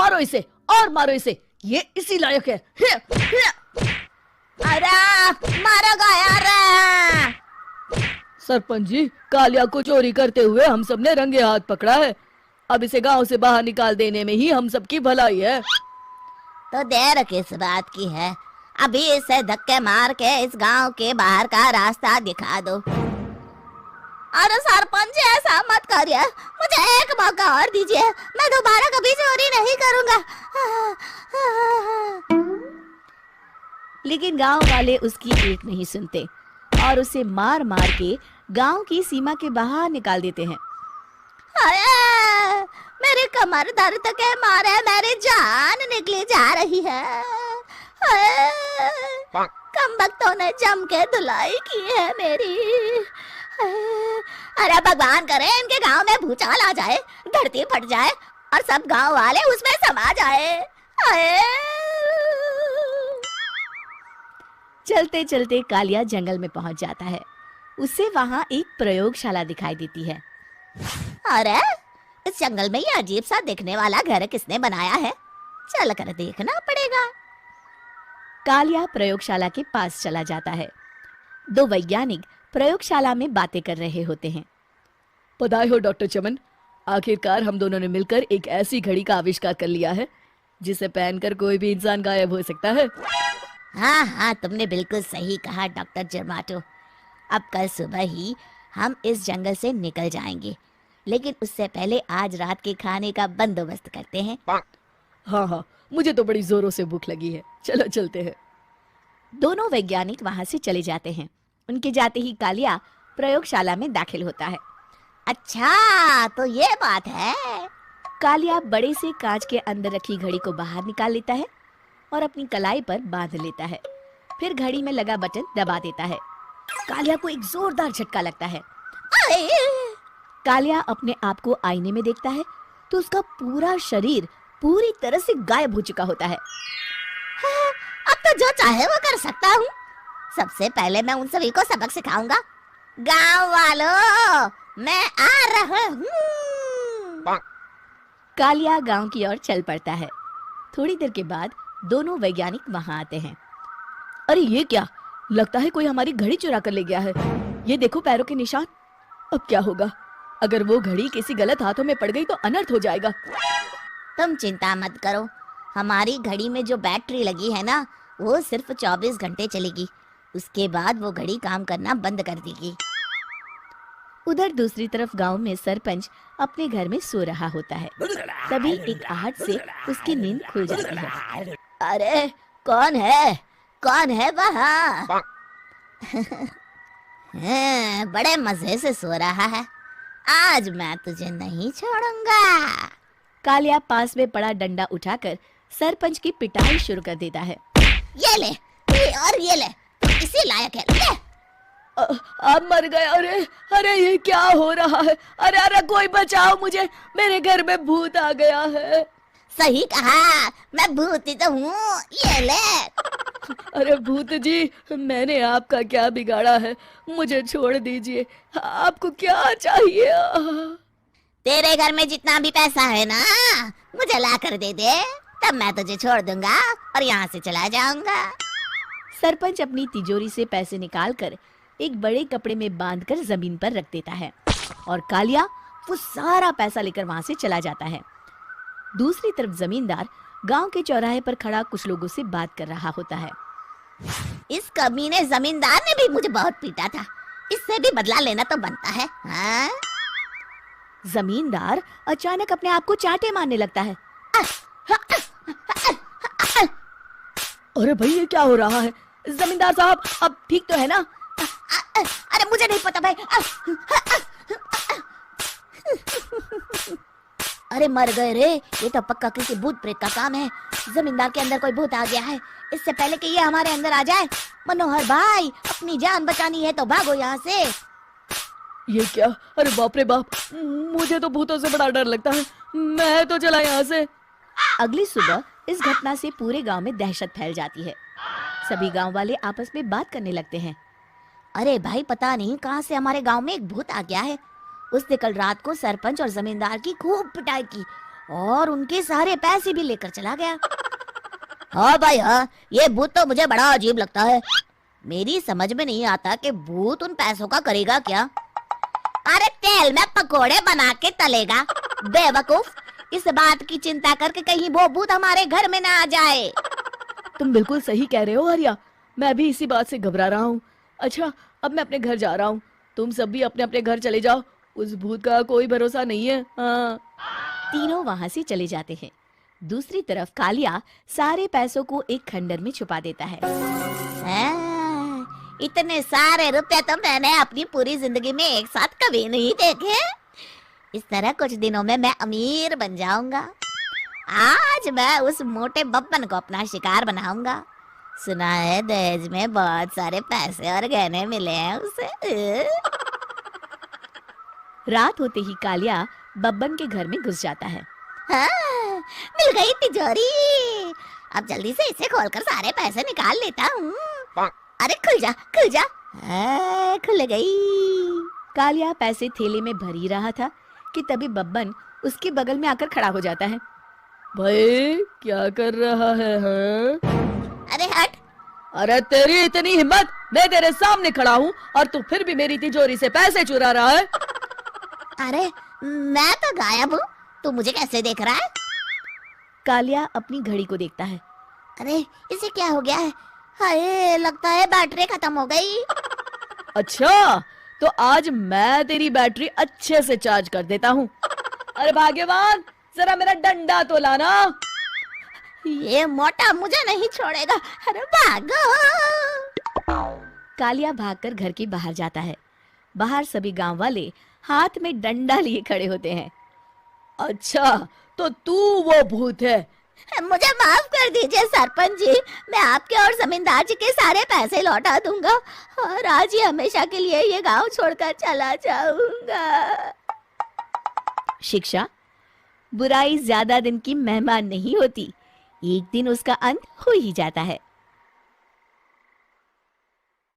मारो इसे और मारो इसे, ये इसी लायक है। अरे मारो यार। सरपंच जी, कालिया को चोरी करते हुए हम सब ने रंगे हाथ पकड़ा है। अब इसे गांव से बाहर निकाल देने में ही हम सबकी भलाई है। तो देर किस बात की है, अभी इसे धक्के मार के इस गांव के बाहर का रास्ता दिखा दो। अरे सरपंच जी, ऐसा मत करिए, मुझे एक मौका और दीजिए, मैं दोबारा कभी चोरी नहीं करूंगा। लेकिन गांव वाले उसकी एक नहीं सुनते और उसे मार मार के गांव की सीमा के बाहर निकाल देते हैं। मेरी कमर दर्द के मारे मेरी जान निकली जा रही है। कमबख्तों ने जम के धुलाई की है मेरी। अरे भगवान करे इनके गांव में भूचाल आ जाए, धरती फट जाए और सब गांव वाले उसमें समा जाए। चलते चलते कालिया जंगल में पहुंच जाता है। उसे वहां एक प्रयोगशाला दिखाई देती है। अरे इस जंगल में ये अजीब सा दिखने वाला घर किसने बनाया है, चल कर देखना पड़ेगा। कालिया प्रयोगशाला के पास चला जाता है। दो वैज्ञानिक प्रयोगशाला में बातें कर रहे होते हैं। बधाई हो डॉक्टर चमन, आखिरकार हम दोनों ने मिलकर एक ऐसी घड़ी का आविष्कार कर लिया है जिसे पहनकर कोई भी इंसान गायब हो सकता है। हाँ हाँ, तुमने बिल्कुल सही कहा डॉक्टर जर्माटो। अब कल सुबह ही हम इस जंगल से निकल जाएंगे, लेकिन उससे पहले आज रात के खाने का बंदोबस्त करते हैं। हाँ हाँ, मुझे तो बड़ी जोरों से भूख लगी है, चलो चलते हैं। दोनों वैज्ञानिक वहां से चले जाते हैं। उनके जाते ही कालिया प्रयोगशाला में दाखिल होता है। अच्छा तो ये बात है। कालिया बड़े से कांच के अंदर रखी घड़ी को बाहर निकाल लेता है और अपनी कलाई पर बांध लेता है। फिर घड़ी में लगा बटन दबा देता है। कालिया को एक जोरदार झटका लगता है। कालिया अपने आप को आईने में देखता है तो उसका पूरा शरीर पूरी तरह से गायब हो चुका होता है। अब तो जो चाहे वो कर सकता हूँ। सबसे पहले मैं उन सभी को सबक सिखाऊंगा। गांव वालों, मैं आ रहा हूँ। कालिया गांव की ओर चल पड़ता है। थोड़ी देर के बाद दोनों वैज्ञानिक वहां आते हैं। अरे ये क्या, लगता है कोई हमारी घड़ी चुरा कर ले गया है। ये देखो पैरों के निशान। अब क्या होगा, अगर वो घड़ी किसी गलत हाथों में पड़ गई तो अनर्थ हो जाएगा। तुम चिंता मत करो, हमारी घड़ी में जो बैटरी लगी है ना, वो सिर्फ 24 घंटे चलेगी। उसके बाद वो घड़ी काम करना बंद कर देगी। उधर दूसरी तरफ गांव में सरपंच अपने घर में सो रहा होता है। तभी एक आहट से उसकी नींद खुल जाती है। अरे कौन है वहाँ? बड़े मजे से सो रहा है, आज मैं तुझे नहीं छोड़ूंगा। कालिया पास में पड़ा डंडा उठाकर सरपंच की पिटाई शुरू कर देता है। ये ले, ये ले, तू इसी लायक है, ले। आप मर गए। अरे अरे ये क्या हो रहा है? अरे अरे कोई बचाओ मुझे, मेरे घर में भूत आ गया है। सही कहा, मैं भूत ही तो हूँ, ये ले। अरे भूत जी, मैंने आपका क्या बिगाड़ा है, मुझे छोड़ दीजिए। आपको क्या चाहिए? तेरे घर में जितना भी पैसा है ना, मुझे ला कर दे दे, तब मैं तुझे छोड़ दूंगा और यहाँ से चला जाऊंगा। सरपंच अपनी तिजोरी से पैसे निकालकर एक बड़े कपड़े में बांधकर जमीन पर रख देता है और कालिया वो सारा पैसा लेकर वहां से चला जाता है। दूसरी तरफ जमींदार गांव के चौराहे पर खड़ा कुछ लोगों से बात कर रहा होता है। इस कमीने जमींदार ने भी मुझे बहुत पीटा था, इससे भी बदला लेना तो बनता है। हाँ? जमींदार अचानक अपने आप को चांटे मारने लगता है। अरे भाई ये क्या हो रहा है? जमींदार साहब अब ठीक तो है ना? अरे मुझे नहीं पता भाई। अरे मर गए रे, ये तो पक्का किसी भूत प्रेत का काम है। जमींदार के अंदर कोई भूत आ गया है, इससे पहले कि ये हमारे अंदर आ जाए। मनोहर भाई, अपनी जान बचानी है तो भागो यहाँ से। ये क्या? अरे बाप रे बाप, मुझे तो भूतों से बड़ा डर लगता है, मैं तो चला यहाँ से। अगली सुबह इस घटना से पूरे गांव में दहशत फैल जाती है। सभी गांव वाले आपस में बात करने लगते हैं। अरे भाई, पता नहीं कहां से हमारे गांव में एक भूत आ गया है। उसने कल रात को सरपंच और जमींदार की खूब पिटाई की और उनके सारे पैसे भी लेकर चला गया। हाँ भाई हाँ, ये भूत तो मुझे बड़ा अजीब लगता है। मेरी समझ में नहीं आता कि भूत उन पैसों का करेगा क्या। अरे तेल में पकोड़े बना के तलेगा बेवकूफ। इस बात की चिंता करके कहीं वो भूत हमारे घर में ना आ जाए। तुम बिल्कुल सही कह रहे हो आर्या, मैं भी इसी बात से घबरा रहा हूँ। अच्छा, अब मैं अपने घर जा रहा हूँ, तुम सब भी अपने अपने घर चले जाओ, उस भूत का कोई भरोसा नहीं है। हाँ। तीनों वहां से चले जाते हैं। दूसरी तरफ कालिया सारे पैसों को एक खंडर में छुपा देता है। इतने सारे रुपए तो मैंने अपनी पूरी जिंदगी में एक साथ कभी नहीं देखे। इस तरह कुछ दिनों में मैं अमीर बन जाऊंगा। आज मैं उस मोटे बब्बन को अपना शिकार बनाऊंगा। सुना है दहेज में बहुत सारे पैसे और गहने मिले हैं उसे। रात होते ही कालिया बब्बन के घर में घुस जाता है। हाँ, मिल गई तिजोरी। अब जल्दी से इसे खोलकर सारे पैसे निकाल लेता हूँ। अरे खुल जा खुल जा। खुल गई। कालिया पैसे थैले में भर ही रहा था कि तभी बब्बन उसके बगल में आकर खड़ा हो जाता है। भाई क्या कर रहा है हाँ? अरे हट। अरे तेरी इतनी हिम्मत, मैं तेरे सामने खड़ा हूँ और तू फिर भी मेरी तिजोरी से पैसे चुरा रहा है। अरे मैं तो गायब हूँ, तू मुझे कैसे देख रहा है? कालिया अपनी घड़ी को देखता है। अरे इसे क्या हो गया है? हाय, लगता है बैटरी खत्म हो गई। अच्छा, तो आज मैं तेरी बैटरी अच्छे से चार्ज कर देता हूँ। अरे भाग्यवान, जरा मेरा डंडा तो लाना। ये मोटा मुझे नहीं छोड़ेगा। अरे भागो। कालिया भागकर घर के बाहर जाता है। बाहर सभी गांव वाले हाथ में डंडा लिए खड़े होते हैं। अच्छा, तो तू वो भूत है। मुझे माफ कर दीजिए सरपंच जी, मैं आपके और जमींदार जी के सारे पैसे लौटा दूंगा और आज ही हमेशा के लिए ये गांव छोड़कर चला जाऊंगा। शिक्षा, बुराई ज्यादा दिन की मेहमान नहीं होती, एक दिन उसका अंत हो ही जाता है।